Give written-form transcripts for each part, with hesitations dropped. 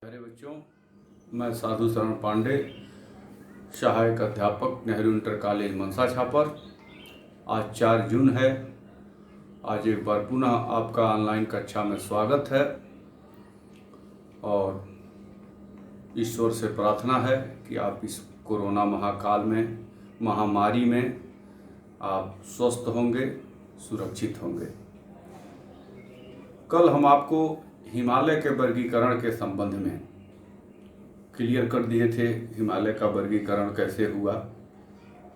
प्यारे बच्चों, मैं साधु शरण पांडे, सहायक अध्यापक, नेहरू इंटर कॉलेज मनसा छापर। आज 4 जून है। आज एक बार पुनः आपका ऑनलाइन कक्षा में स्वागत है और ईश्वर से प्रार्थना है कि आप इस कोरोना महाकाल में, महामारी में आप स्वस्थ होंगे, सुरक्षित होंगे। कल हम आपको हिमालय के वर्गीकरण के संबंध में क्लियर कर दिए थे, हिमालय का वर्गीकरण कैसे हुआ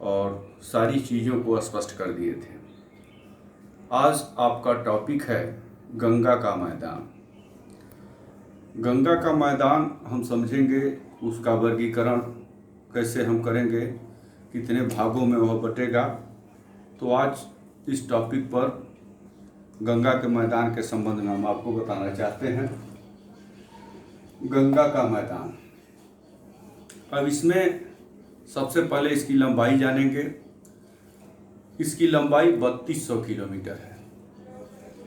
और सारी चीज़ों को स्पष्ट कर दिए थे। आज आपका टॉपिक है गंगा का मैदान। गंगा का मैदान हम समझेंगे, उसका वर्गीकरण कैसे हम करेंगे, कितने भागों में वह बटेगा। तो आज इस टॉपिक पर गंगा के मैदान के संबंध में हम आपको बताना चाहते हैं। गंगा का मैदान, अब इसमें सबसे पहले इसकी लंबाई जानेंगे। इसकी लंबाई 3200 किलोमीटर है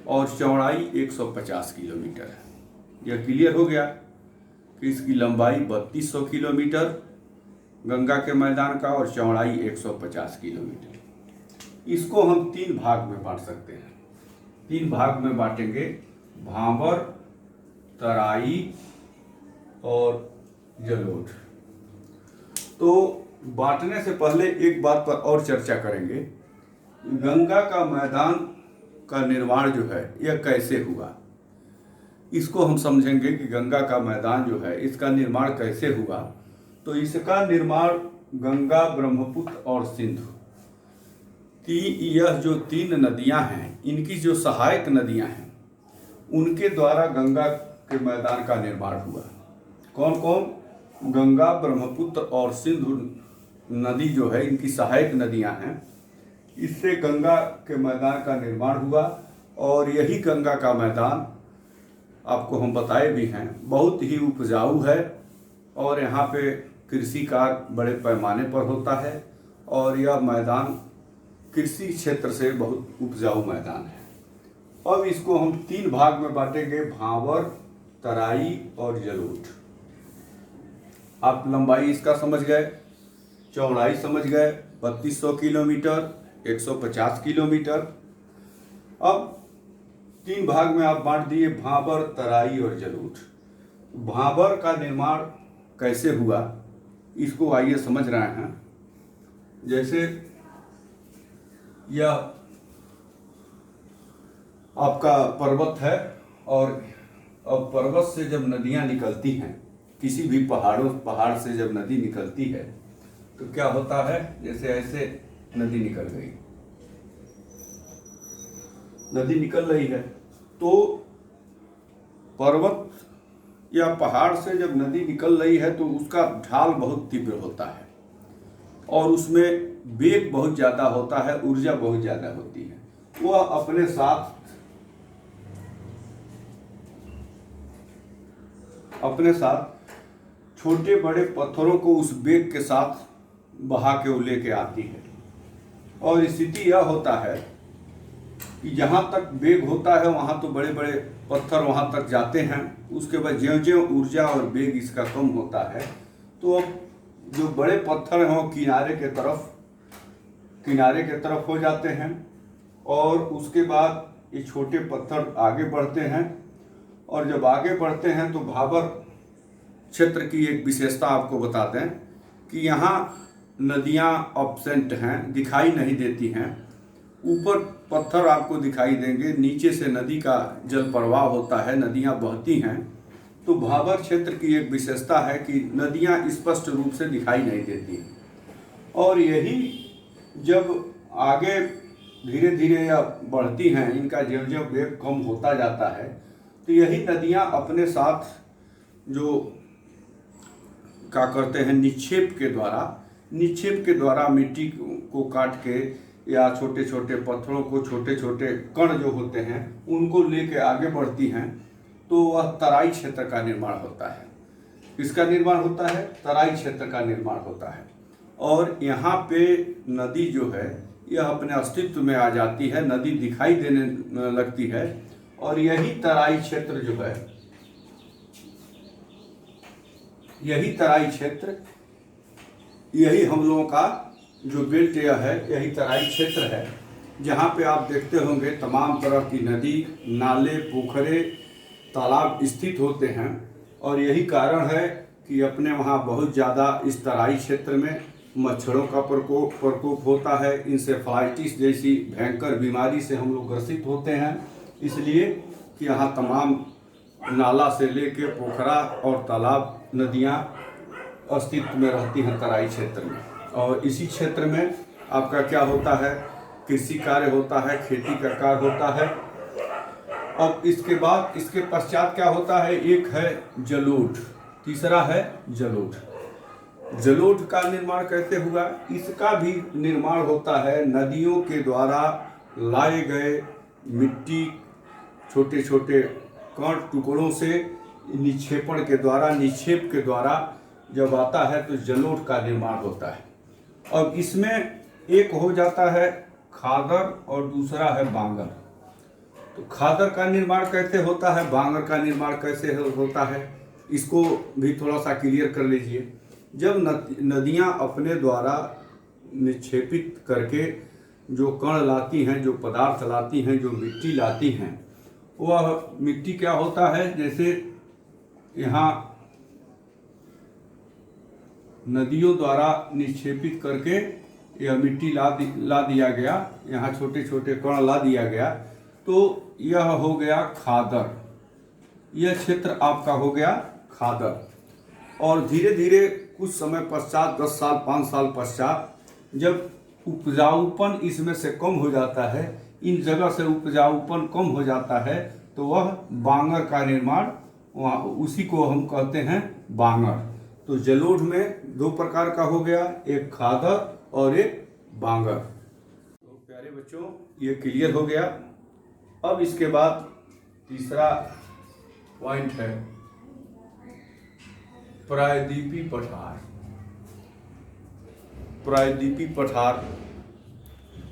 और चौड़ाई 150 किलोमीटर है। यह क्लियर हो गया कि इसकी लंबाई 3200 किलोमीटर गंगा के मैदान का और चौड़ाई 150 किलोमीटर। इसको हम 3 भाग में बांट सकते हैं। 3 भाग में बांटेंगे, भांवर, तराई और जलोढ़। तो बांटने से पहले एक बात पर और चर्चा करेंगे। गंगा का मैदान का निर्माण जो है यह कैसे हुआ, इसको हम समझेंगे कि गंगा का मैदान जो है इसका निर्माण कैसे हुआ। तो इसका निर्माण गंगा, ब्रह्मपुत्र और सिंधु, यह जो 3 नदियां हैं, इनकी जो सहायक नदियां हैं, उनके द्वारा गंगा के मैदान का निर्माण हुआ। कौन कौन? गंगा, ब्रह्मपुत्र और सिंधु नदी जो है, इनकी सहायक नदियां हैं। इससे गंगा के मैदान का निर्माण हुआ और यही गंगा का मैदान आपको हम बताए भी हैं, बहुत ही उपजाऊ है और यहाँ पे कृषि कार्य बड़े पैमाने पर होता है और यह मैदान कृषि क्षेत्र से बहुत उपजाऊ मैदान है। अब इसको हम 3 भाग में बांटेंगे, भांवर, तराई और जलोढ़। आप लंबाई इसका समझ गए, चौड़ाई समझ गए, 3200 किलोमीटर, 150 किलोमीटर। अब 3 भाग में आप बांट दिए, भांवर, तराई और जलोढ़। भांवर का निर्माण कैसे हुआ, इसको आइए समझ रहे हैं। जैसे यह आपका पर्वत है और अब पर्वत से जब नदियां निकलती हैं, किसी भी पहाड़ से जब नदी निकलती है तो क्या होता है, जैसे ऐसे नदी निकल गई, नदी निकल रही है, तो पर्वत या पहाड़ से जब नदी निकल रही है तो उसका ढाल बहुत तीव्र होता है और उसमें वेग बहुत ज़्यादा होता है, ऊर्जा बहुत ज़्यादा होती है। वह अपने साथ छोटे बड़े पत्थरों को उस वेग के साथ बहा के वो लेके आती है और स्थिति यह होता है कि जहाँ तक वेग होता है वहाँ तो बड़े बड़े पत्थर वहाँ तक जाते हैं। उसके बाद ज्यों-ज्यों ऊर्जा और वेग इसका कम होता है तो अब जो बड़े पत्थर हैं वो किनारे के तरफ हो जाते हैं और उसके बाद ये छोटे पत्थर आगे बढ़ते हैं और जब आगे बढ़ते हैं तो भांवर क्षेत्र की एक विशेषता आपको बता दें कि यहाँ नदियाँ एब्सेंट हैं, दिखाई नहीं देती हैं। ऊपर पत्थर आपको दिखाई देंगे, नीचे से नदी का जल प्रवाह होता है, नदियाँ बहती हैं। तो भांवर क्षेत्र की एक विशेषता है कि नदियाँ स्पष्ट रूप से दिखाई नहीं देती और यही जब आगे धीरे धीरे या बढ़ती हैं, इनका ज्यों-ज्यों वेग कम होता जाता है तो यही नदियाँ अपने साथ जो क्या करते हैं, निक्षेप के द्वारा मिट्टी को काट के या छोटे छोटे पत्थरों को, छोटे छोटे कण जो होते हैं उनको लेके आगे बढ़ती हैं। तो वह तराई क्षेत्र का निर्माण होता है। किसका निर्माण होता है? तराई क्षेत्र का निर्माण होता है और यहाँ पे नदी जो है यह अपने अस्तित्व में आ जाती है, नदी दिखाई देने लगती है और यही तराई क्षेत्र जो है यही तराई क्षेत्र, यही हम लोगों का जो बेल्ट एरिया है, यही तराई क्षेत्र है, जहाँ पे आप देखते होंगे तमाम तरह की नदी, नाले, पोखरे, तालाब स्थित होते हैं। और यही कारण है कि अपने वहाँ बहुत ज़्यादा इस तराई क्षेत्र में मच्छरों का प्रकोप होता है। इंसेफेलाइटिस जैसी भयंकर बीमारी से हम लोग ग्रसित होते हैं, इसलिए कि यहाँ तमाम नाला से लेके पोखरा और तालाब, नदियाँ अस्तित्व में रहती हैं तराई क्षेत्र में। और इसी क्षेत्र में आपका क्या होता है, कृषि कार्य होता है, खेती का कार्य होता है। अब इसके बाद, इसके पश्चात क्या होता है, एक है जलोढ़, तीसरा है जलोढ़। जलोढ़ का निर्माण कैसे हुआ? इसका भी निर्माण होता है नदियों के द्वारा लाए गए मिट्टी, छोटे छोटे कण टुकड़ों से निक्षेपण के द्वारा, निक्षेप के द्वारा जब आता है तो जलोढ़ का निर्माण होता है। अब इसमें एक हो जाता है खादर और दूसरा है बांगर। तो खादर का निर्माण कैसे होता है, बांगर का निर्माण कैसे होता है, इसको भी थोड़ा सा क्लियर कर लीजिए। जब नदियाँ अपने द्वारा निक्षेपित करके जो कण लाती हैं, जो पदार्थ लाती हैं, जो मिट्टी लाती हैं, वह मिट्टी क्या होता है, जैसे यहाँ नदियों द्वारा निक्षेपित करके यह मिट्टी ला दिया गया, यहाँ छोटे छोटे कण ला दिया गया, तो यह हो गया खादर। यह क्षेत्र आपका हो गया खादर। और धीरे धीरे कुछ समय पश्चात, 10 साल 5 साल पश्चात, जब उपजाऊपन इसमें से कम हो जाता है, इन जगह से उपजाऊपन कम हो जाता है, तो वह बांगर का निर्माण, वहाँ उसी को हम कहते हैं बांगर। तो जलोढ़ में 2 प्रकार का हो गया, एक खादर और एक बांगर। तो प्यारे बच्चों, ये क्लियर हो गया। अब इसके बाद तीसरा पॉइंट है प्रायद्वीपीय पठार। प्रायद्वीपीय पठार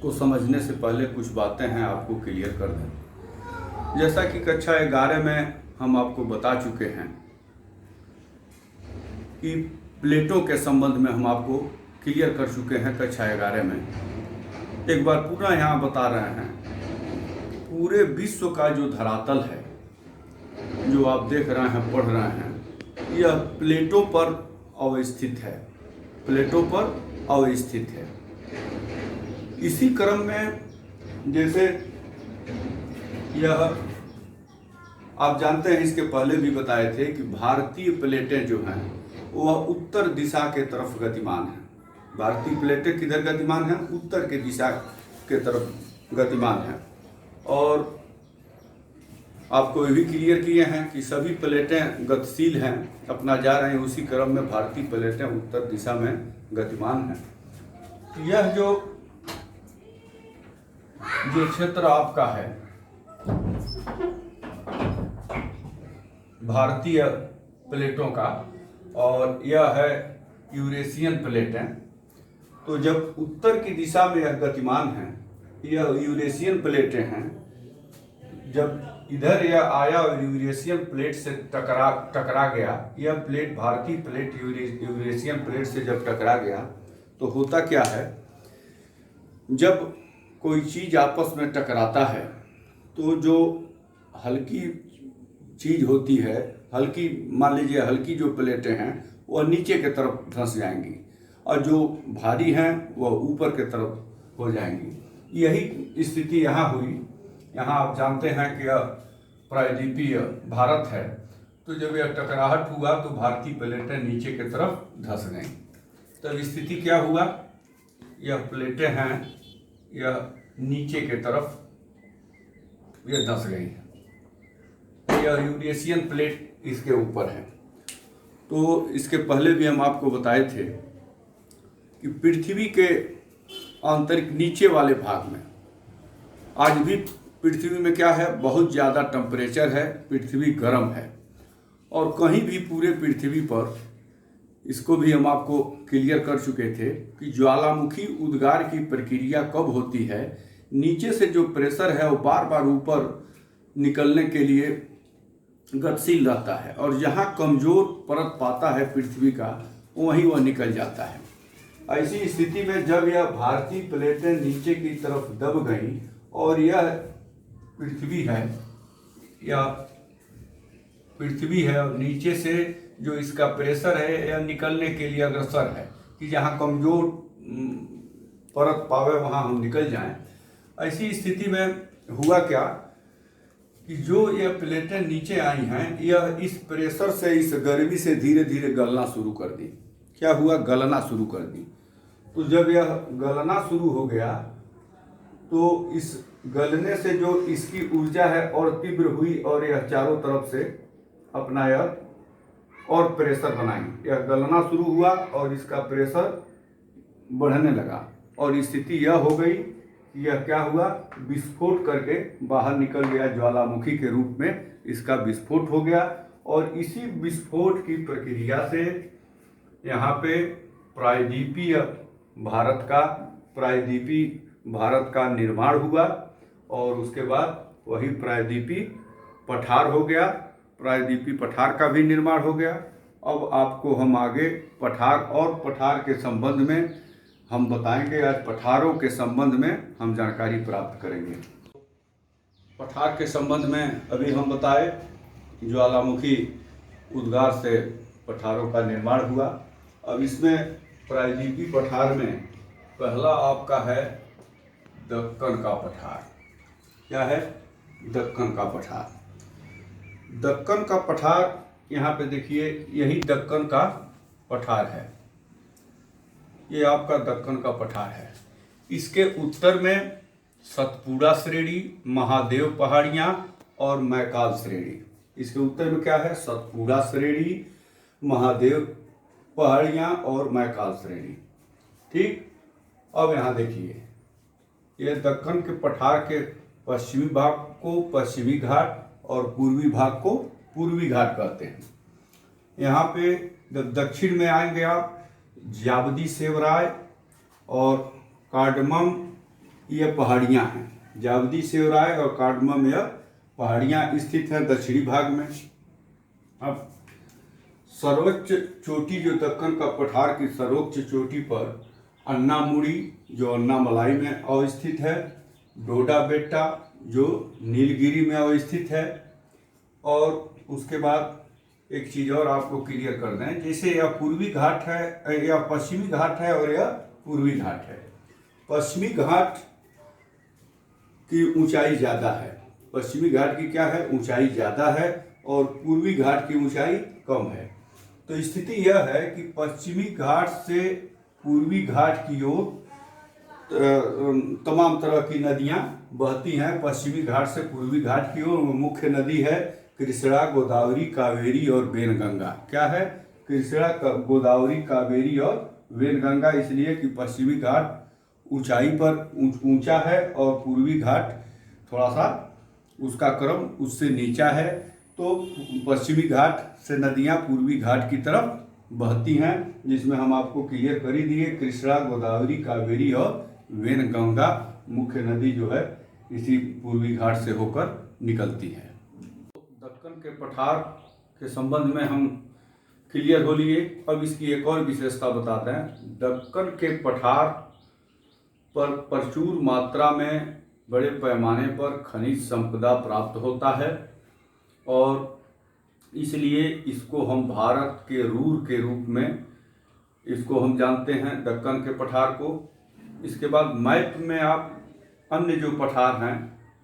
को समझने से पहले कुछ बातें हैं, आपको क्लियर कर दें। जैसा कि कक्षा 11 में हम आपको बता चुके हैं कि प्लेटों के संबंध में हम आपको क्लियर कर चुके हैं कक्षा 11 में। एक बार पूरा यहाँ बता रहे हैं, पूरे विश्व का जो धरातल है, जो आप देख रहे हैं, पढ़ रहे हैं, यह प्लेटों पर अवस्थित है, प्लेटों पर अवस्थित है। इसी क्रम में जैसे यह आप जानते हैं, इसके पहले भी बताए थे कि भारतीय प्लेटें जो हैं वह उत्तर दिशा के तरफ गतिमान हैं। भारतीय प्लेटें किधर गतिमान हैं? उत्तर के दिशा के तरफ गतिमान हैं। और आपको ये भी क्लियर किए हैं कि सभी प्लेटें गतिशील हैं, अपना जा रहे हैं, उसी क्रम में भारतीय प्लेटें उत्तर दिशा में गतिमान हैं। यह जो क्षेत्र आपका है भारतीय प्लेटों का, और यह है यूरेशियन प्लेटें। तो जब उत्तर की दिशा में यह गतिमान है, यह यूरेशियन प्लेटें हैं। जब इधर यह आया और यूरेशियन प्लेट से टकरा गया, यह प्लेट भारतीय प्लेट यूरेशियन प्लेट से जब टकरा गया, तो होता क्या है, जब कोई चीज़ आपस में टकराता है तो जो हल्की चीज़ होती है, हल्की, मान लीजिए हल्की जो प्लेटें हैं वह नीचे की तरफ धंस जाएंगी, और जो भारी हैं वह ऊपर की तरफ हो जाएंगी। यही स्थिति यहाँ हुई। यहाँ आप जानते हैं कि यह प्रायद्वीपीय भारत है, तो जब यह टकराहट हुआ तो भारतीय प्लेटें नीचे की तरफ धंस गईं। तब स्थिति क्या हुआ, यह प्लेटें हैं, यह नीचे की तरफ यह धंस गई। यह यूरेशियन प्लेट इसके ऊपर है। तो इसके पहले भी हम आपको बताए थे कि पृथ्वी के आंतरिक नीचे वाले भाग में आज भी पृथ्वी में क्या है, बहुत ज़्यादा टेम्परेचर है, पृथ्वी गर्म है। और कहीं भी पूरे पृथ्वी पर, इसको भी हम आपको क्लियर कर चुके थे कि ज्वालामुखी उद्गार की प्रक्रिया कब होती है, नीचे से जो प्रेशर है वो बार बार ऊपर निकलने के लिए गतिशील रहता है, और जहाँ कमजोर परत पाता है पृथ्वी का वहीं वह निकल जाता है। ऐसी स्थिति में जब यह भारतीय प्लेटें नीचे की तरफ दब गईं और यह पृथ्वी है, या पृथ्वी है और नीचे से जो इसका प्रेशर है यह निकलने के लिए अग्रसर है कि जहाँ कमजोर परत पावे वहाँ हम निकल जाएं। ऐसी स्थिति में हुआ क्या कि जो यह प्लेटें नीचे आई हैं, यह इस प्रेशर से, इस गर्मी से धीरे धीरे गलना शुरू कर दी। क्या हुआ? गलना शुरू कर दी। तो जब यह गलना शुरू हो गया तो इस गलने से जो इसकी ऊर्जा है और तीव्र हुई, और यह चारों तरफ से अपना यह और प्रेशर बनाई। यह गलना शुरू हुआ और इसका प्रेशर बढ़ने लगा, और स्थिति यह हो गई कि यह क्या हुआ, विस्फोट करके बाहर निकल गया। ज्वालामुखी के रूप में इसका विस्फोट हो गया, और इसी विस्फोट की प्रक्रिया से यहाँ पे प्रायद्वीपीय भारत का निर्माण हुआ, और उसके बाद वही प्रायद्वीपीय पठार हो गया। प्रायद्वीपीय पठार का भी निर्माण हो गया। अब आपको हम आगे पठार के संबंध में हम बताएंगे। आज पठारों के संबंध में हम जानकारी प्राप्त करेंगे। पठार के संबंध में अभी हम बताए, ज्वालामुखी उद्गार से पठारों का निर्माण हुआ। अब इसमें प्रायद्वीपीय पठार में पहला आपका है दक्कन का पठार। क्या है? दक्कन का पठार। दक्कन का पठार, यहाँ पे देखिए, यही दक्कन का पठार है। ये आपका दक्कन का पठार है। इसके उत्तर में सतपुड़ा श्रेणी, महादेव पहाड़ियाँ और मैकाल श्रेणी। इसके उत्तर में क्या है? सतपुड़ा श्रेणी, महादेव पहाड़ियाँ और मैकाल श्रेणी। ठीक। अब यहाँ देखिए, यह दक्कन के पठार के पश्चिमी भाग को पश्चिमी घाट और पूर्वी भाग को पूर्वी घाट कहते हैं। यहाँ पे दक्षिण में आएंगे आप, जावदी सेवराय और कार्डमम, ये पहाड़ियाँ हैं। जावदी सेवराय और कार्डमम यह पहाड़ियाँ स्थित हैं दक्षिणी भाग में। अब सर्वोच्च चोटी, जो दक्कन का पठार की सर्वोच्च चोटी पर अन्नामुड़ी, जो अन्नामलाई में अवस्थित है, डोडा बेट्टा, जो नीलगिरी में अवस्थित है। और उसके बाद एक चीज़ और आपको क्लियर कर दें, जैसे यह पूर्वी घाट है, यह पश्चिमी घाट है और यह पूर्वी घाट है। पश्चिमी घाट की ऊंचाई ज़्यादा है। पश्चिमी घाट की क्या है? ऊंचाई ज़्यादा है, और पूर्वी घाट की ऊंचाई कम है। तो स्थिति यह है कि पश्चिमी घाट से पूर्वी घाट की ओर तमाम तरह की नदियां बहती हैं। पश्चिमी घाट से पूर्वी घाट की ओर मुख्य नदी है कृष्णा, गोदावरी, कावेरी और वेनगंगा। क्या है? कृष्णा, गोदावरी, कावेरी और वेनगंगा। इसलिए कि पश्चिमी घाट ऊंचाई पर ऊंचा है और पूर्वी घाट थोड़ा सा उसका क्रम उससे नीचा है। तो पश्चिमी घाट से नदियां पूर्वी घाट की तरफ बहती हैं, जिसमें हम आपको क्लियर कर ही दिए, कृष्णा, गोदावरी, कावेरी और वेनगंगा मुख्य नदी जो है इसी पूर्वी घाट से होकर निकलती है। दक्कन के पठार के संबंध में हम क्लियर हो लिए। अब इसकी एक और विशेषता बताते हैं। दक्कन के पठार पर प्रचुर मात्रा में बड़े पैमाने पर खनिज संपदा प्राप्त होता है, और इसलिए इसको हम भारत के रूर के रूप में इसको हम जानते हैं, दक्कन के पठार को। इसके बाद मैप में आप अन्य जो पठार हैं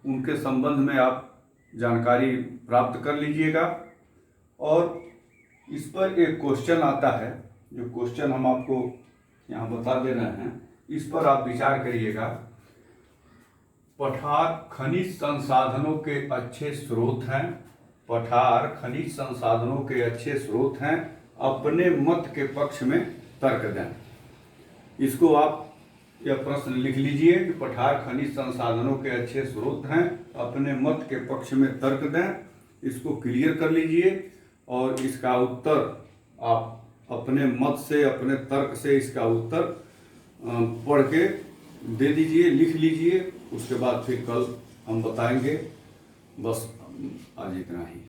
उनके संबंध में आप जानकारी प्राप्त कर लीजिएगा। और इस पर एक क्वेश्चन आता है, जो क्वेश्चन हम आपको यहाँ बता दे रहे हैं, इस पर आप विचार करिएगा। पठार खनिज संसाधनों के अच्छे स्रोत हैं। पठार खनिज संसाधनों के अच्छे स्रोत हैं। अपने मत के पक्ष में तर्क दें। इसको आप यह प्रश्न लिख लीजिए कि पठार खनिज संसाधनों के अच्छे स्रोत हैं, अपने मत के पक्ष में तर्क दें। इसको क्लियर कर लीजिए, और इसका उत्तर आप अपने मत से, अपने तर्क से इसका उत्तर पढ़ के दे दीजिए, लिख लीजिए। उसके बाद फिर कल हम बताएंगे। बस आज इतना ही।